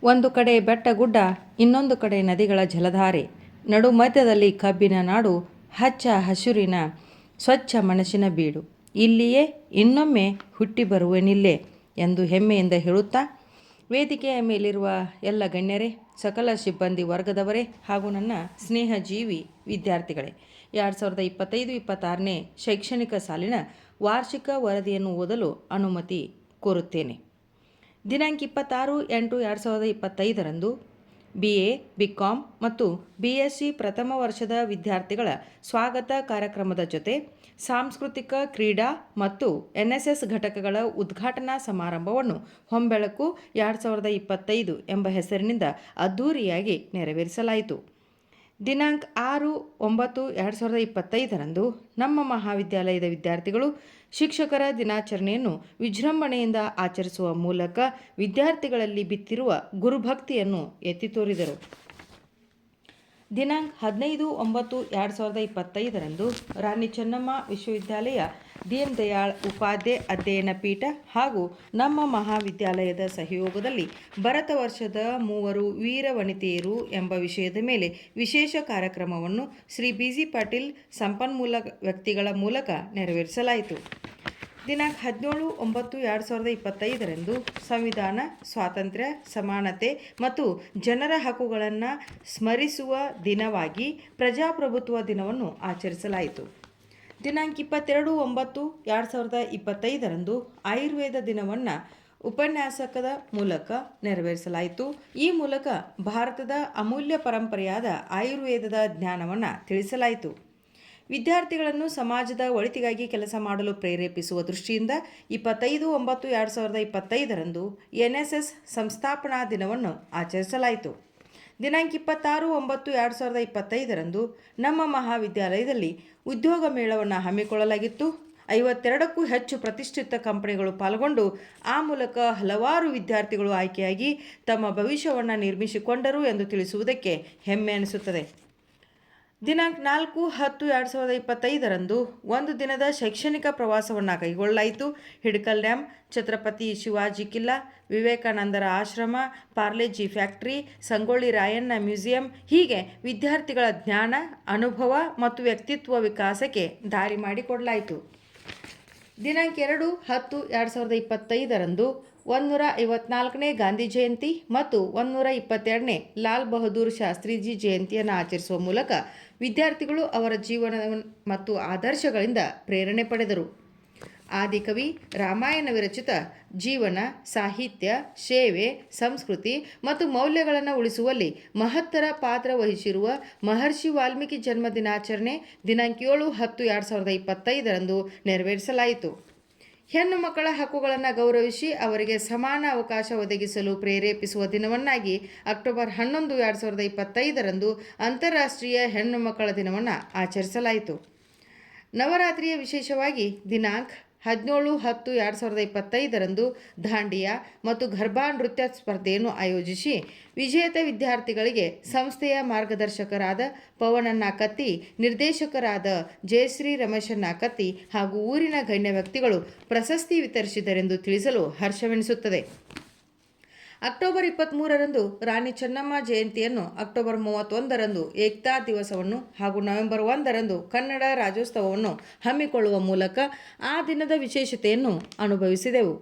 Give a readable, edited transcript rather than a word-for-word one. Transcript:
ಒಂದು ಕಡೆ ಬೆಟ್ಟ ಗುಡ್ಡ, ಇನ್ನೊಂದು ಕಡೆ ನದಿಗಳ ಜಲಧಾರೆ, ನಡು ಮಧ್ಯದಲ್ಲಿ ಕಬ್ಬಿನ ನಾಡು, ಹಚ್ಚ ಹಸುರಿನ ಸ್ವಚ್ಛ ಮನಸ್ಸಿನ ಬೀಡು. ಇಲ್ಲಿಯೇ ಇನ್ನೊಮ್ಮೆ ಹುಟ್ಟಿ ಬರುವೆನಿಲ್ಲೇ ಎಂದು ಹೆಮ್ಮೆಯಿಂದ ಹೇಳುತ್ತಾ, ವೇದಿಕೆಯ ಮೇಲಿರುವ ಎಲ್ಲ ಗಣ್ಯರೇ, ಸಕಲ ಸಿಬ್ಬಂದಿ ವರ್ಗದವರೇ ಹಾಗೂ ನನ್ನ ಸ್ನೇಹ ಜೀವಿ ವಿದ್ಯಾರ್ಥಿಗಳೇ, 2025-26ನೇ ಶೈಕ್ಷಣಿಕ ಸಾಲಿನ ವಾರ್ಷಿಕ ವರದಿಯನ್ನು ಓದಲು ಅನುಮತಿ ಕೋರುತ್ತೇನೆ. ದಿನಾಂಕ 26/8/2025ರಂದು BA, BCom ಮತ್ತು BSc ಪ್ರಥಮ ವರ್ಷದ ವಿದ್ಯಾರ್ಥಿಗಳ ಸ್ವಾಗತ ಕಾರ್ಯಕ್ರಮದ ಜೊತೆ ಸಾಂಸ್ಕೃತಿಕ, ಕ್ರೀಡಾ ಮತ್ತು NSS ಘಟಕಗಳ ಉದ್ಘಾಟನಾ ಸಮಾರಂಭವನ್ನು ಹೊಂಬೆಳಕು 2025 ಎಂಬ ಹೆಸರಿನಿಂದ ಅದ್ಧೂರಿಯಾಗಿ ನೆರವೇರಿಸಲಾಯಿತು. ದಿನಾಂಕ 6/9/2025ರಂದು ನಮ್ಮ ಮಹಾವಿದ್ಯಾಲಯದ ವಿದ್ಯಾರ್ಥಿಗಳು ಶಿಕ್ಷಕರ ದಿನಾಚರಣೆಯನ್ನು ವಿಜೃಂಭಣೆಯಿಂದ ಆಚರಿಸುವ ಮೂಲಕ ವಿದ್ಯಾರ್ಥಿಗಳಲ್ಲಿ ಬಿತ್ತಿರುವ ಗುರುಭಕ್ತಿಯನ್ನು ಎತ್ತಿ ತೋರಿದರು. ದಿನಾಂಕ 15/9/2025ರಂದು ರಾಣಿ ಚೆನ್ನಮ್ಮ ವಿಶ್ವವಿದ್ಯಾಲಯ, ದೀನ್ ದಯಾಳ್ ಉಪಾಧ್ಯಾಯ ಅಧ್ಯಯನ ಪೀಠ ಹಾಗೂ ನಮ್ಮ ಮಹಾವಿದ್ಯಾಲಯದ ಸಹಯೋಗದಲ್ಲಿ ಭರತ ವರ್ಷದ 3 ವೀರ ವನಿತೆಯರು ಎಂಬ ವಿಷಯದ ಮೇಲೆ ವಿಶೇಷ ಕಾರ್ಯಕ್ರಮವನ್ನು ಶ್ರೀ BG ಪಾಟೀಲ್ ಸಂಪನ್ಮೂಲ ವ್ಯಕ್ತಿಗಳ ಮೂಲಕ ನೆರವೇರಿಸಲಾಯಿತು. ದಿನಾಂಕ 17/9/2025ರಂದು ಸಂವಿಧಾನ, ಸ್ವಾತಂತ್ರ್ಯ, ಸಮಾನತೆ ಮತ್ತು ಜನರ ಹಕ್ಕುಗಳನ್ನು ಸ್ಮರಿಸುವ ದಿನವಾಗಿ ಪ್ರಜಾಪ್ರಭುತ್ವ ದಿನವನ್ನು ಆಚರಿಸಲಾಯಿತು. ದಿನಾಂಕ 22/9/2025ರಂದು ಆಯುರ್ವೇದ ದಿನವನ್ನು ಉಪನ್ಯಾಸಕದ ಮೂಲಕ ನೆರವೇರಿಸಲಾಯಿತು. ಈ ಮೂಲಕ ಭಾರತದ ಅಮೂಲ್ಯ ಪರಂಪರೆಯಾದ ಆಯುರ್ವೇದದ ಜ್ಞಾನವನ್ನು ತಿಳಿಸಲಾಯಿತು. ವಿದ್ಯಾರ್ಥಿಗಳನ್ನು ಸಮಾಜದ ಒಳಿತಿಗಾಗಿ ಕೆಲಸ ಮಾಡಲು ಪ್ರೇರೇಪಿಸುವ ದೃಷ್ಟಿಯಿಂದ 25/9/2025ರಂದು NSS ಸಂಸ್ಥಾಪನಾ ದಿನವನ್ನು ಆಚರಿಸಲಾಯಿತು. ದಿನಾಂಕ 26/9/2025ರಂದು ನಮ್ಮ ಮಹಾವಿದ್ಯಾಲಯದಲ್ಲಿ ಉದ್ಯೋಗ ಮೇಳವನ್ನು ಹಮ್ಮಿಕೊಳ್ಳಲಾಗಿತ್ತು. 52ಕ್ಕೂ ಹೆಚ್ಚು ಪ್ರತಿಷ್ಠಿತ ಕಂಪನಿಗಳು ಪಾಲ್ಗೊಂಡು ಆ ಮೂಲಕ ಹಲವಾರು ವಿದ್ಯಾರ್ಥಿಗಳು ಆಯ್ಕೆಯಾಗಿ ತಮ್ಮ ಭವಿಷ್ಯವನ್ನು ನಿರ್ಮಿಸಿಕೊಂಡರು ಎಂದು ತಿಳಿಸುವುದಕ್ಕೆ ಹೆಮ್ಮೆ ಅನಿಸುತ್ತದೆ. ದಿನಾಂಕ 4/10/2025ರಂದು ಒಂದು ದಿನದ ಶೈಕ್ಷಣಿಕ ಪ್ರವಾಸವನ್ನು ಕೈಗೊಳ್ಳಲಾಯಿತು. ಹಿಡಕಲ್ ಡ್ಯಾಮ್, ಛತ್ರಪತಿ ಶಿವಾಜಿ ಕಿಲ್ಲಾ, ವಿವೇಕಾನಂದರ ಆಶ್ರಮ, ಪಾರ್ಲೆಜಿ ಫ್ಯಾಕ್ಟರಿ, ಸಂಗೊಳ್ಳಿ ರಾಯಣ್ಣ ಮ್ಯೂಸಿಯಂ ಹೀಗೆ ವಿದ್ಯಾರ್ಥಿಗಳ ಜ್ಞಾನ, ಅನುಭವ ಮತ್ತು ವ್ಯಕ್ತಿತ್ವ ವಿಕಾಸಕ್ಕೆ ದಾರಿ ಮಾಡಿಕೊಡಲಾಯಿತು. ದಿನಾಂಕ 2/10/2025ರಂದು 154ನೇ ಗಾಂಧಿ ಜಯಂತಿ ಮತ್ತು 122ನೇ ಲಾಲ್ ಬಹದ್ದೂರ್ ಶಾಸ್ತ್ರೀಜಿ ಜಯಂತಿಯನ್ನು ಆಚರಿಸುವ ಮೂಲಕ ವಿದ್ಯಾರ್ಥಿಗಳು ಅವರ ಜೀವನ ಮತ್ತು ಆದರ್ಶಗಳಿಂದ ಪ್ರೇರಣೆ ಪಡೆದರು. ಆದಿಕವಿ ರಾಮಾಯಣ ವಿರಚಿತ ಜೀವನ, ಸಾಹಿತ್ಯ, ಸೇವೆ, ಸಂಸ್ಕೃತಿ ಮತ್ತು ಮೌಲ್ಯಗಳನ್ನು ಉಳಿಸುವಲ್ಲಿ ಮಹತ್ತರ ಪಾತ್ರ ವಹಿಸಿರುವ ಮಹರ್ಷಿ ವಾಲ್ಮೀಕಿ ಜನ್ಮ ದಿನಾಚರಣೆ ದಿನಾಂಕ 7/10/2025ರಂದು ನೆರವೇರಿಸಲಾಯಿತು. ಹೆಣ್ಣು ಮಕ್ಕಳ ಹಕ್ಕುಗಳನ್ನು ಗೌರವಿಸಿ ಅವರಿಗೆ ಸಮಾನ ಅವಕಾಶ ಒದಗಿಸಲು ಪ್ರೇರೇಪಿಸುವ ದಿನವನ್ನಾಗಿ ಅಕ್ಟೋಬರ್ 11, 2025ರಂದು ಅಂತಾರಾಷ್ಟ್ರೀಯ ಹೆಣ್ಣು ಮಕ್ಕಳ ದಿನವನ್ನು ಆಚರಿಸಲಾಯಿತು. ನವರಾತ್ರಿಯ ವಿಶೇಷವಾಗಿ ದಿನಾಂಕ 17/10/2025ರಂದು ದಾಂಡಿಯಾ ಮತ್ತು ಗರ್ಭಾ ನೃತ್ಯ ಸ್ಪರ್ಧೆಯನ್ನು ಆಯೋಜಿಸಿ ವಿಜೇತ ವಿದ್ಯಾರ್ಥಿಗಳಿಗೆ ಸಂಸ್ಥೆಯ ಮಾರ್ಗದರ್ಶಕರಾದ ಪವನಣ್ಣ ಕತ್ತಿ, ನಿರ್ದೇಶಕರಾದ ಜಯಶ್ರೀ ರಮೇಶಣ್ಣ ಕತ್ತಿ ಹಾಗೂ ಊರಿನ ಗಣ್ಯ ವ್ಯಕ್ತಿಗಳು ಪ್ರಶಸ್ತಿ ವಿತರಿಸಿದರೆಂದು ತಿಳಿಸಲು ಹರ್ಷವೆನಿಸುತ್ತದೆ. ಅಕ್ಟೋಬರ್ 23ರಂದು ರಾಣಿ ಚೆನ್ನಮ್ಮ ಜಯಂತಿಯನ್ನು, ಅಕ್ಟೋಬರ್ 31ರಂದು ಏಕ್ತಾ ದಿವಸವನ್ನು ಹಾಗೂ ನವೆಂಬರ್ 1ರಂದು ಕನ್ನಡ ರಾಜ್ಯೋತ್ಸವವನ್ನು ಹಮ್ಮಿಕೊಳ್ಳುವ ಮೂಲಕ ಆ ದಿನದ ವಿಶೇಷತೆಯನ್ನು ಅನುಭವಿಸಿದೆವು.